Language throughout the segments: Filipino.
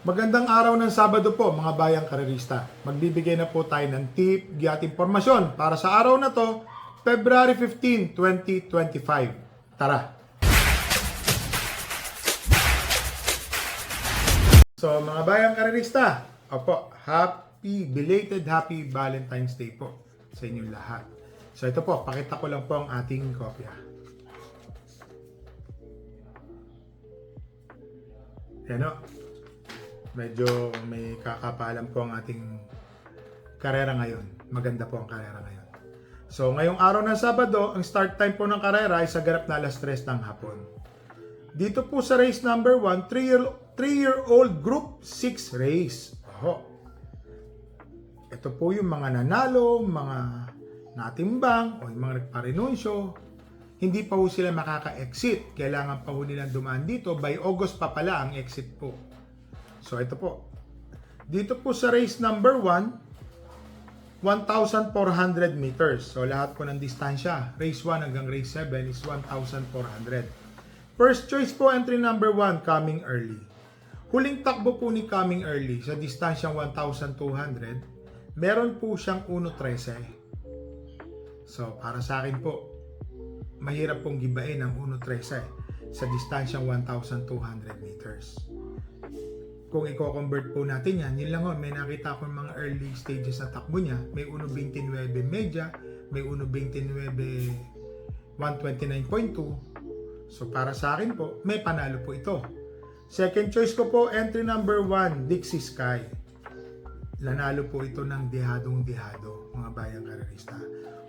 Magandang araw ng Sabado po mga bayang karerista. Magbibigay na po tayo ng tip at impormasyon para sa araw na to, February 15, 2025. Tara! So mga bayang karerista, belated happy Valentine's Day po sa inyong lahat. So ito po, pakita ko lang po ang ating kopya. Yan o. Medyo may kakapalan po ang ating karera ngayon. Maganda po ang karera ngayon. So, ngayong araw ng Sabado, ang start time po ng karera ay sa ganap na alas 3 ng hapon. Dito po sa race number 1, 3-year-old group 6 race. Ito po yung mga nanalo, mga natimbang, o yung mga nagparenunsyo. Hindi pa po sila makaka-exit. Kailangan pa po nilang dumaan dito. By August pa pala ang exit po. So ito po. Dito po sa race number 1, 1,400 meters. So lahat po ng distansya, race 1 hanggang race 7 is 1,400. First choice po entry number 1, Coming Early. Huling takbo po ni Coming Early sa distansyang 1,200, meron po siyang 1.13. So para sa akin po, mahirap pong gibain ang 1.13 sa distansyang 1,200 meters. Kung i-convert po natin yan, yun lang o, may nakita ko mga early stages na takbo niya. May 1.29 media, may 1.29 129.2. So para sa akin po, may panalo po ito. Second choice ko po, entry number 1, Dixie Sky. Nanalo po ito ng dehadong-dehado, mga bayang karerista.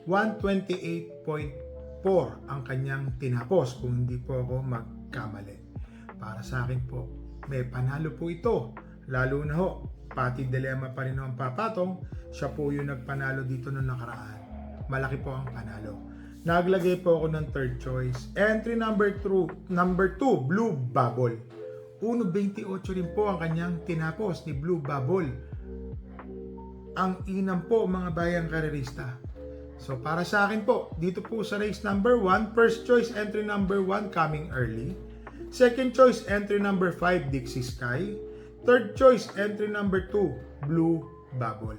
128.4 ang kanyang tinapos kung hindi po ako magkamali. Para sa akin po, may panalo po ito. Lalo na ho, pati Dilema pa rin ang papatong, siya po yung nagpanalo dito noong nakaraan. Malaki po ang panalo. Naglagay po ako ng third choice. Entry number 2, Blue Bubble. 1.28 rin po ang kanyang tinapos ni Blue Bubble. Ang inam po mga bayang karerista. So para sa akin po, dito po sa race number 1, first choice entry number 1, Coming Early. Second choice, entry number 5, Dixie Sky. Third choice, entry number 2, Blue Bubble.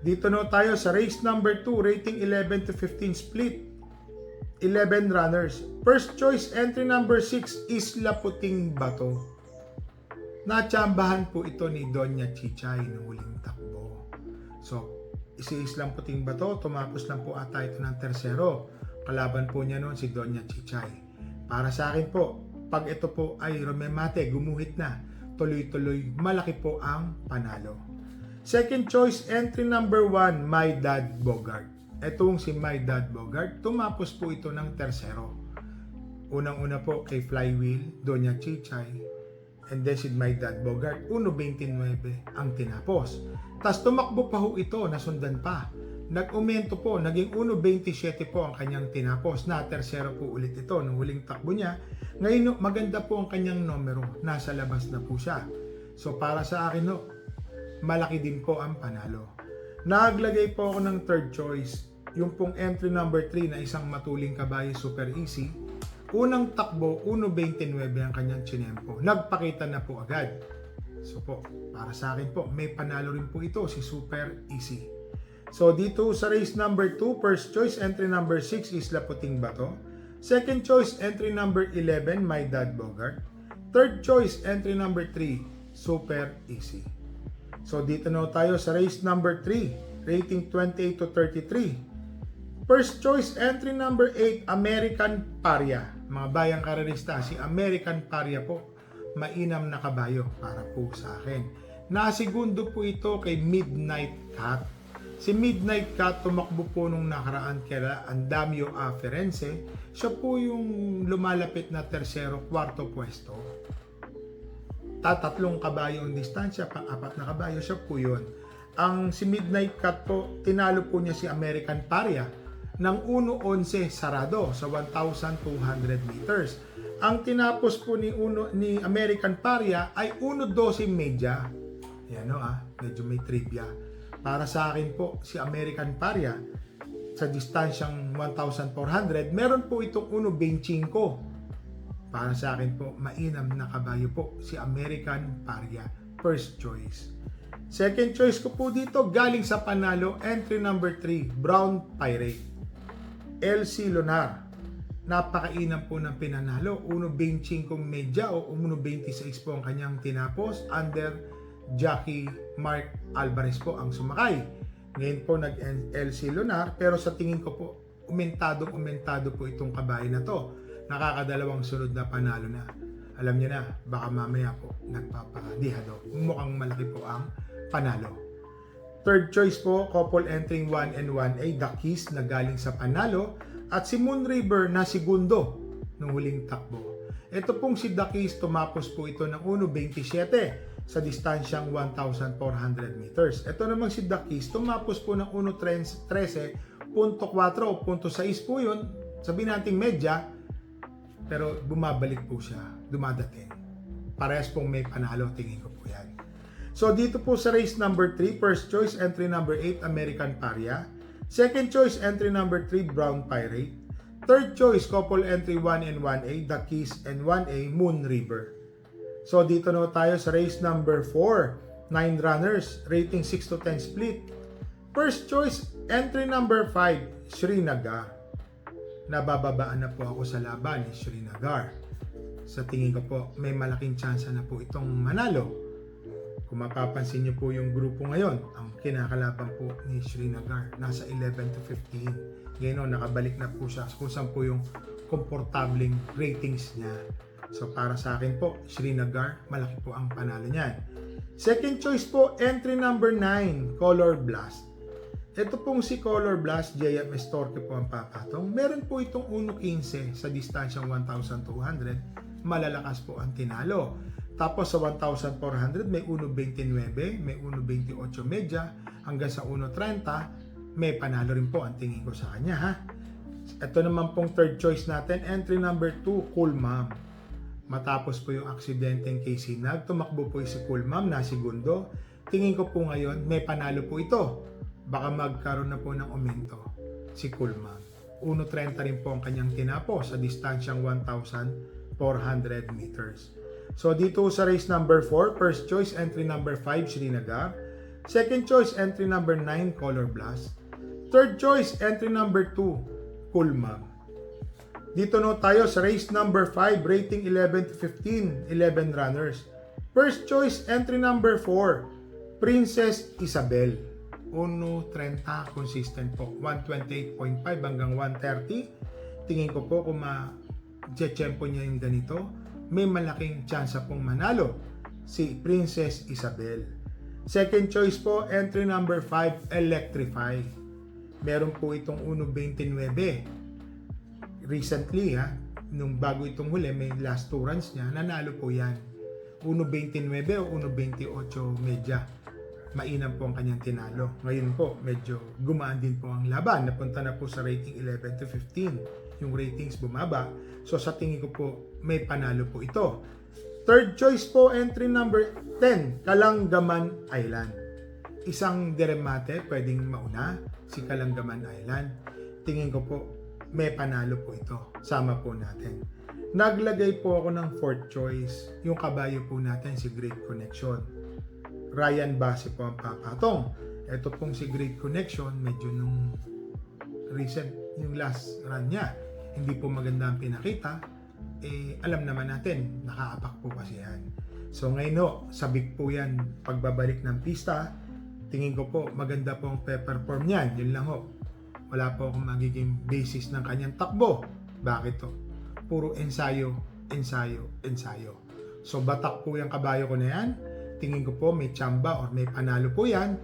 Dito na tayo sa race number 2, rating 11 to 15 split. 11 runners. First choice, entry number 6, Isla Puting Bato. Natsambahan po ito ni Doña Chichay ng huling takbo. So, si Isla Puting Bato, tumapos lang po ata ito ng tersero. Kalaban po niya noon si Doña Chichay. Para sa akin po, pag ito po ay rumemate, gumuhit na, tuloy-tuloy, malaki po ang panalo. Second choice, entry number 1, My Dad Bogart. Itong si My Dad Bogart, tumapos po ito ng tersero. Unang-una po kay Flywheel, Doña Chichay, and then si My Dad Bogart, 1.29 ang tinapos. Tapos tumakbo pa ho ito, nasundan pa. Nag-umento po, naging 1.27 po ang kanyang tinapos. Na tersero po ulit ito nung huling takbo niya. Ngayon, maganda po ang kanyang numero. Nasa labas na po siya. So para sa akin, malaki din po ang panalo. Naglagay po ako ng third choice. Yung pong entry number 3 na isang matuling kabayo, Super Easy. Unang takbo, 1.29 ang kanyang chinempo. Nagpakita na po agad. So po, para sa akin po, may panalo rin po ito, si Super Easy. So dito sa race number 2, first choice, entry number 6, Isla Puting Bato. Second choice, entry number 11, My Dad Bogart. Third choice, entry number 3, Super Easy. So dito na tayo sa race number 3, rating 28 to 33. First choice, entry number 8, American Paria. Mga bayang karerista, si American Paria po, mainam na kabayo para po sa akin. Nasigundo po ito kay Midnight Cat. Si Midnight Cat tumakbo po nung nakaraan kaya Andamio Aferense. Siya po yung lumalapit na tersero, kwarto pwesto. Tatlong kabayo ang distansya, pang-apat na kabayo, siya po yun. Ang si Midnight Cat po, tinalo po niya si American Paria ng 1.11 sarado sa 1,200 meters. Ang tinapos po ni American Paria ay 1.12 media. Yan medyo may trivia. Para sa akin po, si American Paria sa distansyang 1,400, meron po itong 1.25. Para sa akin po, mainam na kabayo po si American Paria. first choice. Second choice ko po dito, galing sa panalo, entry number 3, Brown Pirate. LC Lunar. Napakainam po ng pinanalo. 1.25 medya o 1.26 po ang kanyang tinapos. Under Jackie Mark Alvarez po ang sumakay. Ngayon po nag-LC Lunar, pero sa tingin ko po, umentado po itong kabayo na to. Nakakadalawang sunod na panalo na. Alam niyo na, baka mamaya po nagpapadihado. Mukhang malaki po ang panalo. Third choice po, couple entering 1 and 1A, The Keys na galing sa panalo, at si Moon River na segundo ng huling takbo. Ito pong si The Keys, tumapos po ito ng 1.27 sa distansyang 1,400 meters. Ito namang si The Keys, tumapos po ng 1.13.4 o 0.6 po yun, sabihin nating medya, pero bumabalik po siya, dumadating. Parehas pong may panalo, tingin ko po yan. So dito po sa race number 3, first choice entry number 8, American Paria. Second choice entry number 3, Brown Pirate. Third choice, couple entry 1 and 1A, The Keys, and 1A, Moon River. So dito na tayo sa race number 4, 9 runners, rating 6 to 10 split. First choice, entry number 5, Srinagar. Nabababaan na po ako sa laban ni Srinagar. Sa tingin ko po, may malaking tsansa na po itong manalo. Kung mapapansin niyo po yung grupo ngayon, ang kinakalaban po ni Srinagar, nasa 11 to 15. Ngayon, nakabalik na po siya kung saan po yung komportabling ratings niya. So para sa akin po, Srinagar, malaki po ang panalo niyan. Second choice po, entry number 9, Color Blast. Ito pong si Color Blast, JMS Torque po ang papatong. Meron po itong 1.15 sa distansyang 1,200. Malalakas po ang tinalo. Tapos sa 1,400 may 1.29, may 1.28 medya, hanggang sa 1.30 may panalo rin po ang tingin ko sa kanya ha. Ito naman pong third choice natin, entry number 2, Cool Mom. Matapos po yung aksidente kay Sinag, tumakbo po si Cool Mom na segundo. Tingin ko po ngayon may panalo po ito. Baka magkaroon na po ng aumento si Cool Mom. 1.30 rin po ang kanyang tinapos sa distansyang 1,400 meters. So dito sa race number 4, first choice entry number 5, Srinagar. Second choice entry number 9, Color Blast. Third choice entry number 2, Cool Mom. Dito no tayo sa race number 5, rating 11 to 15, 11 runners. First choice entry number 4, Princess Isabel. 1.30 consistent po, 128.5 hanggang 130. Tingin ko po kung ma-tsempo niya yung ganito, may malaking tsansa pong manalo si Princess Isabel. Second choice po, entry number 5, Electrify. Meron po itong 1.29. Recently nung bago itong huli, may last 2 runs niya, nanalo po yan. 1.29 o 1.28 medya. Mainam po ang kanyang tinalo. Ngayon po, medyo gumaan din po ang laban. Napunta na po sa rating 11 to 15. Yung ratings bumaba. So sa tingin ko po, may panalo po ito. Third choice po, entry number 10, Kalanggaman Island. Isang deremate, pwedeng mauna, si Kalanggaman Island. Tingin ko po, may panalo po ito. Sama po natin. Naglagay po ako ng fourth choice. Yung kabayo po natin, si Great Connection. Ryan Base po ang papatong. Ito pong si Great Connection, medyo nung recent, yung last run niya, hindi po maganda ang pinakita. Alam naman natin, nakaapak po kasi yan. So ngayon sabik po yan pagbabalik ng pista. Tingin ko po, maganda po ang pe-perform niyan. Yun lang ho. Wala po akong magiging basis ng kanyang takbo. Bakit to? Puro ensayo. So batak po yung kabayo ko na yan. Tingin ko po may tsamba or may panalo po yan.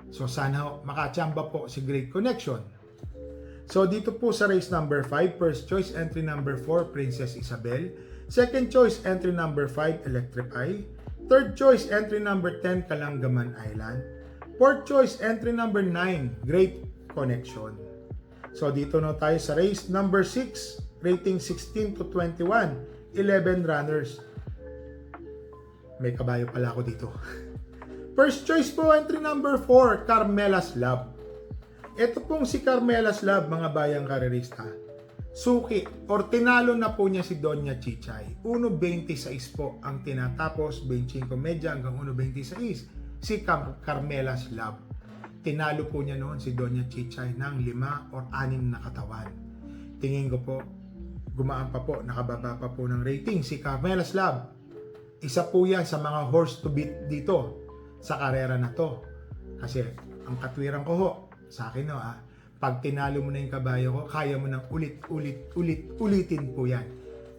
So sana makachamba po si Great Connection. So dito po sa race number 5, first choice entry number 4, Princess Isabel. Second choice entry number 5, Electrify. Third choice entry number 10, Kalanggaman Island. Fourth choice entry number 9, Great Connection. So dito na tayo sa race number 6, rating 16 to 21, 11 runners. May kabayo pala ako dito. First choice po, entry number 4, Carmela's Love. Ito pong si Carmela's Love, mga bayang karerista. suki or tinalo na po niya si Doña Chichay. 1.26 po ang tinatapos, 25 medya hanggang 1.26 si Carmela's Love. Tinalo po niya noon si Doña Chichay ng 5 or 6 na katawan. Tingin ko po, gumaan pa po, nakababa pa po ng rating si Carmela's Love. Isa po yan sa mga horse to beat dito sa karera na to. Kasi ang katwiran ko ho, sa akin no pag tinalo mo na yung kabayo ko, kaya mo nang ulitin po yan.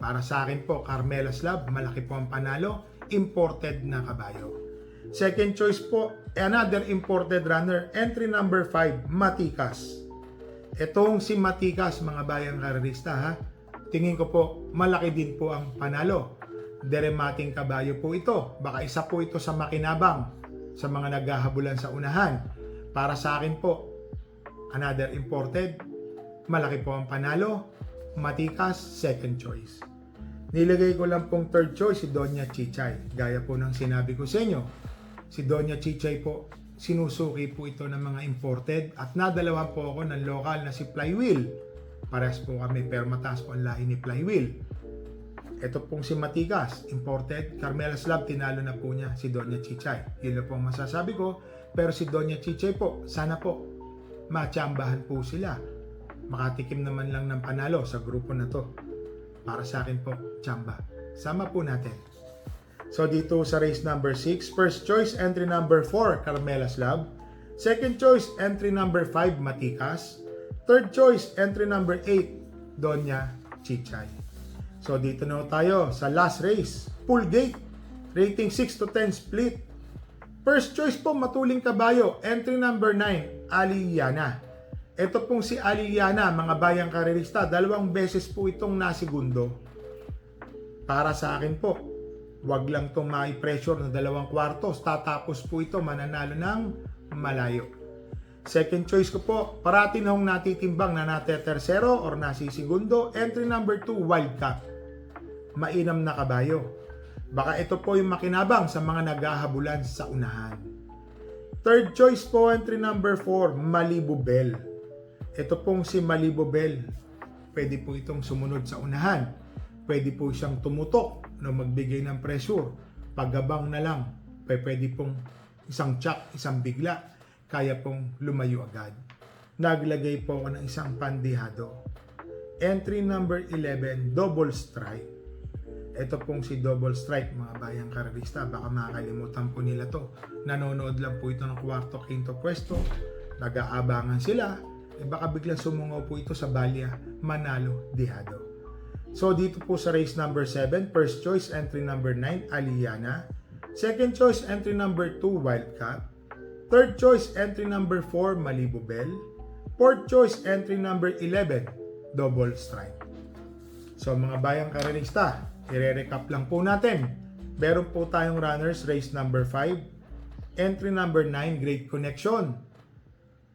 Para sa akin po, Carmela's Love, malaki po ang panalo, imported na kabayo. Second choice po, another imported runner, entry number 5, Matikas. Itong si Matikas, mga bayang karerista ha, tingin ko po, malaki din po ang panalo. Deremating kabayo po ito. Baka isa po ito sa makinabang sa mga naghahabulan sa unahan. Para sa akin po, another imported, malaki po ang panalo, Matikas, second choice. Nilagay ko lang pong third choice si Doña Chichay. Gaya po ng sinabi ko sa inyo, si Doña Chichay po, sinusuki po ito ng mga imported at nadalawan po ako ng local na si Flywheel. Parehas po kami, pero mataas po ang lahi ni Flywheel. Ito pong si Matikas, imported. Carmela's Love, tinalo na po niya si Doña Chichay. Yun po ang masasabi ko. Pero si Doña Chichay po, sana po matsambahan po sila. Makatikim naman lang ng panalo sa grupo na to. Para sa akin po, tsamba. Sama po natin. So dito sa race number 6, first choice entry number 4, Carmela's Love. Second choice entry number 5, Matikas. Third choice entry number 8, Doña Chichay. So dito na tayo sa last race, full gate, rating 6 to 10 split. First choice po, matuling kabayo, entry number 9, Aliyana. Ito pong si Aliyana, mga bayang karerista, 2 beses po itong nasigundo. Para sa akin po, wag lang itong mai-pressure na 2 kwartos, tatapos po ito mananalo ng malayo. Second choice ko po, parati na hong natitimbang na natetersero or nasisigundo, entry number 2, Wildcat. Mainam na kabayo. Baka ito po yung makinabang sa mga naghahabulan sa unahan. Third choice po, entry number 4, Malibu Bell. Ito pong si Malibu Bell, pwede po itong sumunod sa unahan. Pwede po siyang tumutok, magbigay ng pressure. Paggabang na lang, pwede pong isang tsak, isang bigla, kaya pong lumayo agad. Naglagay po ako ng isang pandihado. Entry number 11, Double Strike. Ito pong si Double Strike, mga bayang karerista, baka makakalimutan po nila to. Nanonood lang po ito ng 4th, 5th pwesto, nag-aabangan sila, baka biglang sumungaw po ito sa balya, manalo, dihado. So dito po sa race number 7, first choice entry number 9, Aliyana. Second choice entry number 2, Wildcat. Third choice entry number 4, Malibu Bell. Fourth choice entry number 11, Double Strike. So mga bayang karerista, i-recap lang po natin. Meron po tayong runners, race number 5, entry number 9, Great Connection.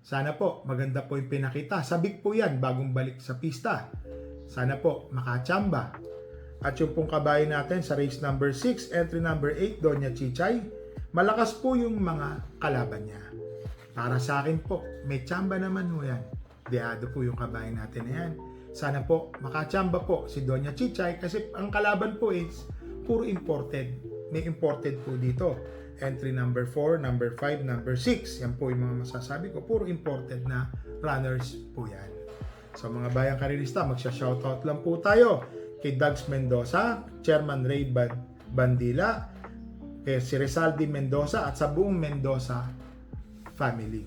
Sana po, maganda po yung pinakita. Sabik po yan, bagong balik sa pista. Sana po, makachamba. At yung pong kabayo natin sa race number 6, entry number 8, Doña Chichay. Malakas po yung mga kalaban niya. Para sa akin po, may tsamba naman ho yan. Dehado po yung kabayo natin na yan. Sana po, makachamba po si Doña Chichay kasi ang kalaban po is puro imported. May imported po dito. Entry number 4, number 5, number 6. Yan po yung mga masasabi ko. Puro imported na runners po yan. So mga bayang karerista, magsha-shoutout lang po tayo kay Dags Mendoza, Chairman Ray Bandila, kay si Rizaldi Mendoza at sa buong Mendoza family.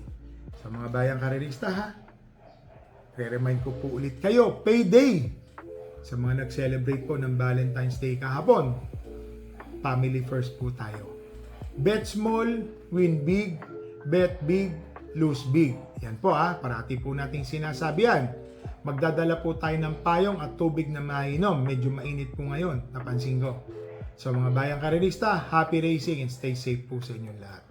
So mga bayang karerista ha, re-remind ko po ulit kayo, payday! Sa mga nag-celebrate po ng Valentine's Day kahapon, family first po tayo. Bet small, win big, bet big, lose big. Yan po ha, parati po nating sinasabi yan. Magdadala po tayo ng payong at tubig na mainom. Medyo mainit po ngayon, napansin ko. So mga bayang karerista, happy racing and stay safe po sa inyong lahat.